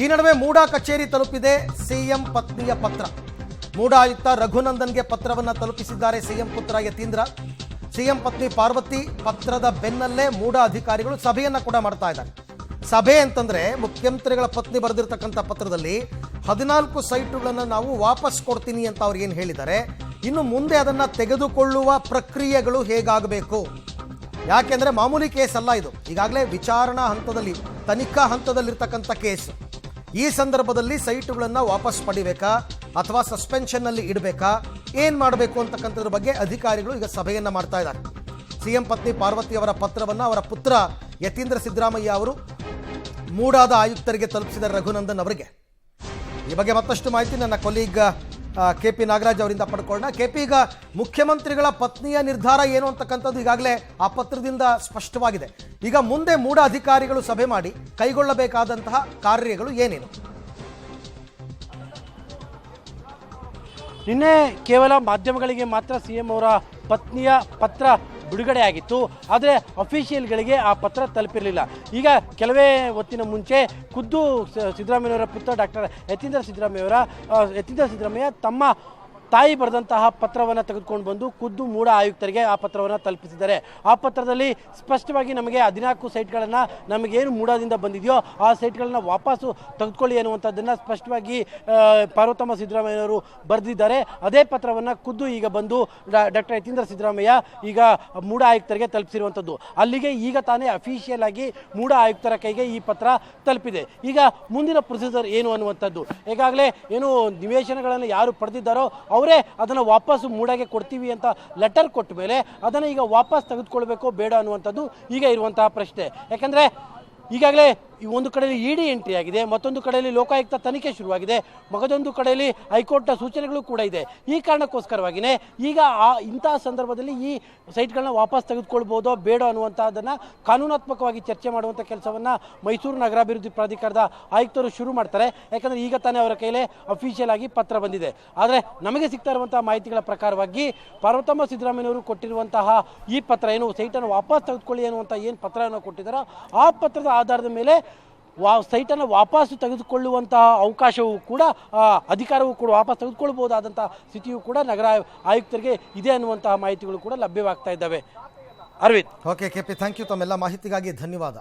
ಈ ನಡುವೆ ಮೂಡಾ ಕಚೇರಿ ತಲುಪಿದೆ ಸಿಎಂ ಪತ್ನಿಯ ಪತ್ರ. ಮೂಡಾ ಆಯುಕ್ತ ರಘುನಂದನ್ಗೆ ಪತ್ರವನ್ನು ತಲುಪಿಸಿದ್ದಾರೆ ಸಿಎಂ ಪುತ್ರ ಯತೀಂದ್ರ. ಸಿಎಂ ಪತ್ನಿ ಪಾರ್ವತಿ ಪತ್ರದ ಬೆನ್ನಲ್ಲೇ ಮೂಡಾ ಅಧಿಕಾರಿಗಳು ಸಭೆಯನ್ನ ಕೂಡ ಮಾಡ್ತಾ ಇದ್ದಾರೆ. ಸಭೆ ಅಂತಂದ್ರೆ ಮುಖ್ಯಮಂತ್ರಿಗಳ ಪತ್ನಿ ಬರೆದಿರ್ತಕ್ಕಂಥ ಪತ್ರದಲ್ಲಿ 14 ಸೈಟುಗಳನ್ನು ನಾವು ವಾಪಸ್ ಕೊಡ್ತೀನಿ ಅಂತ ಅವ್ರು ಏನು ಹೇಳಿದ್ದಾರೆ. ಇನ್ನು ಮುಂದೆ ಅದನ್ನ ತೆಗೆದುಕೊಳ್ಳುವ ಪ್ರಕ್ರಿಯೆಗಳು ಹೇಗಾಗಬೇಕು, ಯಾಕೆಂದ್ರೆ ಮಾಮೂಲಿ ಕೇಸ್ ಅಲ್ಲ ಇದು. ಈಗಾಗಲೇ ವಿಚಾರಣಾ ಹಂತದಲ್ಲಿ, ತನಿಖಾ ಹಂತದಲ್ಲಿರ್ತಕ್ಕಂಥ ಕೇಸ್. ಈ ಸಂದರ್ಭದಲ್ಲಿ ಸೈಟುಗಳನ್ನು ವಾಪಸ್ ಪಡಿಬೇಕಾ ಅಥವಾ ಸಸ್ಪೆನ್ಷನ್ ನಲ್ಲಿ ಇಡಬೇಕಾ, ಏನ್ ಮಾಡಬೇಕು ಅಂತಕ್ಕಂಥದ್ರ ಬಗ್ಗೆ ಅಧಿಕಾರಿಗಳು ಈಗ ಸಭೆಯನ್ನ ಮಾಡ್ತಾ ಇದ್ದಾರೆ. ಸಿಎಂ ಪತ್ನಿ ಪಾರ್ವತಿ ಅವರ ಪತ್ರವನ್ನು ಅವರ ಪುತ್ರ ಯತೀಂದ್ರ ಸಿದ್ದರಾಮಯ್ಯ ಅವರು ಮೂಡಾದ ಆಯುಕ್ತರಿಗೆ ತಲುಪಿಸಿದ ರಘುನಂದನ್ ಅವರಿಗೆ. ಈ ಬಗ್ಗೆ ಮತ್ತಷ್ಟು ಮಾಹಿತಿ ನನ್ನ ಕೊಲೀಗ್ KP ನಾಗರಾಜ್ ಅವರಿಂದ ಪಡ್ಕೊಳ್ಳೋಣ. KP, ಈಗ ಮುಖ್ಯಮಂತ್ರಿಗಳ ಪತ್ನಿಯ ನಿರ್ಧಾರ ಏನು ಅಂತಕ್ಕಂಥದ್ದು ಈಗಾಗಲೇ ಆ ಪತ್ರದಿಂದ ಸ್ಪಷ್ಟವಾಗಿದೆ. ಈಗ ಮುಂದೆ ಮೂಡಾ ಅಧಿಕಾರಿಗಳು ಸಭೆ ಮಾಡಿ ಕೈಗೊಳ್ಳಬೇಕಾದಂತಹ ಕಾರ್ಯಗಳು ಏನೇನು? ನಿನ್ನೆ ಕೇವಲ ಮಾಧ್ಯಮಗಳಿಗೆ ಮಾತ್ರ ಸಿಎಂ ಅವರ ಪತ್ನಿಯ ಪತ್ರ ಬಿಡುಗಡೆ ಆಗಿತ್ತು. ಆದರೆ ಅಫಿಷಿಯಲ್ಗಳಿಗೆ ಆ ಪತ್ರ ತಲುಪಿರಲಿಲ್ಲ. ಈಗ ಕೆಲವೇ ಹೊತ್ತಿನ ಮುಂಚೆ ಖುದ್ದು ಸಿದ್ದರಾಮಯ್ಯವರ ಪುತ್ರ ಡಾಕ್ಟರ್ ಯತೀಂದ್ರ ಸಿದ್ದರಾಮಯ್ಯ ತಮ್ಮ ತಾಯಿ ಬರೆದಂತಹ ಪತ್ರವನ್ನು ತೆಗೆದುಕೊಂಡು ಬಂದು ಖುದ್ದು ಮೂಡಾ ಆಯುಕ್ತರಿಗೆ ಆ ಪತ್ರವನ್ನು ತಲುಪಿಸಿದ್ದಾರೆ. ಆ ಪತ್ರದಲ್ಲಿ ಸ್ಪಷ್ಟವಾಗಿ ನಮಗೆ 14 ಸೈಟ್ಗಳನ್ನು ನಮಗೇನು ಮೂಡಾದಿಂದ ಬಂದಿದೆಯೋ ಆ ಸೈಟ್ಗಳನ್ನು ವಾಪಸ್ಸು ತೆಗೆದುಕೊಳ್ಳಿ ಅನ್ನುವಂಥದ್ದನ್ನು ಸ್ಪಷ್ಟವಾಗಿ ಪಾರ್ವತಮ್ಮ ಸಿದ್ದರಾಮಯ್ಯವರು ಬರೆದಿದ್ದಾರೆ. ಅದೇ ಪತ್ರವನ್ನು ಖುದ್ದು ಈಗ ಬಂದು ಡಾಕ್ಟರ್ ಯತೀಂದ್ರ ಸಿದ್ದರಾಮಯ್ಯ ಈಗ ಮೂಡಾ ಆಯುಕ್ತರಿಗೆ ತಲುಪಿಸಿರುವಂಥದ್ದು. ಅಲ್ಲಿಗೆ ಈಗ ತಾನೇ ಅಫಿಷಿಯಲ್ ಆಗಿ ಮೂಡಾ ಆಯುಕ್ತರ ಕೈಗೆ ಈ ಪತ್ರ ತಲುಪಿದೆ. ಈಗ ಮುಂದಿನ ಪ್ರೊಸೀಜರ್ ಏನು ಅನ್ನುವಂಥದ್ದು, ಈಗಾಗಲೇ ಏನು ನಿವೇಶನಗಳನ್ನು ಯಾರು ಪಡೆದಿದ್ದಾರೋ ಅವರೇ ಅದನ್ನು ವಾಪಸ್ಸು ಮೂಡಾಗೆ ಕೊಡ್ತೀವಿ ಅಂತ ಲೆಟರ್ ಕೊಟ್ಟ ಮೇಲೆ ಅದನ್ನು ಈಗ ವಾಪಸ್ ತೆಗೆದುಕೊಳ್ಬೇಕೋ ಬೇಡ ಅನ್ನುವಂಥದ್ದು ಈಗ ಇರುವಂತಹ ಪ್ರಶ್ನೆ. ಯಾಕಂದರೆ ಈಗಾಗಲೇ ಒಂದು ಕಡೆಯಲ್ಲಿ ಇಡಿ ಎಂಟ್ರಿ ಆಗಿದೆ, ಮತ್ತೊಂದು ಕಡೆಯಲ್ಲಿ ಲೋಕಾಯುಕ್ತ ತನಿಖೆ ಶುರುವಾಗಿದೆ, ಮಗದೊಂದು ಕಡೆಯಲ್ಲಿ ಹೈಕೋರ್ಟ್ನ ಸೂಚನೆಗಳು ಕೂಡ ಇದೆ. ಈ ಕಾರಣಕ್ಕೋಸ್ಕರವಾಗಿಯೇ ಈಗ ಇಂತಹ ಸಂದರ್ಭದಲ್ಲಿ ಈ ಸೈಟ್ಗಳನ್ನ ವಾಪಸ್ ತೆಗೆದುಕೊಳ್ಬೋದೋ ಬೇಡ ಅನ್ನುವಂಥದ್ದನ್ನು ಕಾನೂನಾತ್ಮಕವಾಗಿ ಚರ್ಚೆ ಮಾಡುವಂಥ ಕೆಲಸವನ್ನು ಮೈಸೂರು ನಗರಾಭಿವೃದ್ಧಿ ಪ್ರಾಧಿಕಾರದ ಆಯುಕ್ತರು ಶುರು ಮಾಡ್ತಾರೆ. ಯಾಕಂದರೆ ಈಗ ತಾನೇ ಅವರ ಕೈಲೇ ಅಫಿಷಿಯಲ್ ಆಗಿ ಪತ್ರ ಬಂದಿದೆ. ಆದರೆ ನಮಗೆ ಸಿಗ್ತಾ ಇರುವಂತಹ ಮಾಹಿತಿಗಳ ಪ್ರಕಾರವಾಗಿ ಪಾರ್ವತಮ್ಮ ಸಿದ್ದರಾಮಯ್ಯವರು ಕೊಟ್ಟಿರುವಂತಹ ಈ ಪತ್ರ, ಏನು ಸೈಟನ್ನು ವಾಪಸ್ ತೆಗೆದುಕೊಳ್ಳಿ ಅನ್ನುವಂಥ ಏನು ಪತ್ರವನ್ನು ಕೊಟ್ಟಿದ್ದಾರೋ ಆ ಪತ್ರದ ಆಧಾರದ ಮೇಲೆ ಸೈಟನ್ನು ವಾಪಸ್ಸು ತೆಗೆದುಕೊಳ್ಳುವಂತಹ ಅವಕಾಶವೂ ಕೂಡ, ಅಧಿಕಾರವೂ ಕೂಡ ವಾಪಸ್ ತೆಗೆದುಕೊಳ್ಬಹುದಾದಂತಹ ಸ್ಥಿತಿಯೂ ಕೂಡ ನಗರ ಆಯುಕ್ತರಿಗೆ ಇದೆ ಅನ್ನುವಂತಹ ಮಾಹಿತಿಗಳು ಕೂಡ ಲಭ್ಯವಾಗ್ತಾ ಇದ್ದಾವೆ. Arvind. Okay KP, thank you. ತಮ್ಮೆಲ್ಲ ಮಾಹಿತಿಗಾಗಿ ಧನ್ಯವಾದ.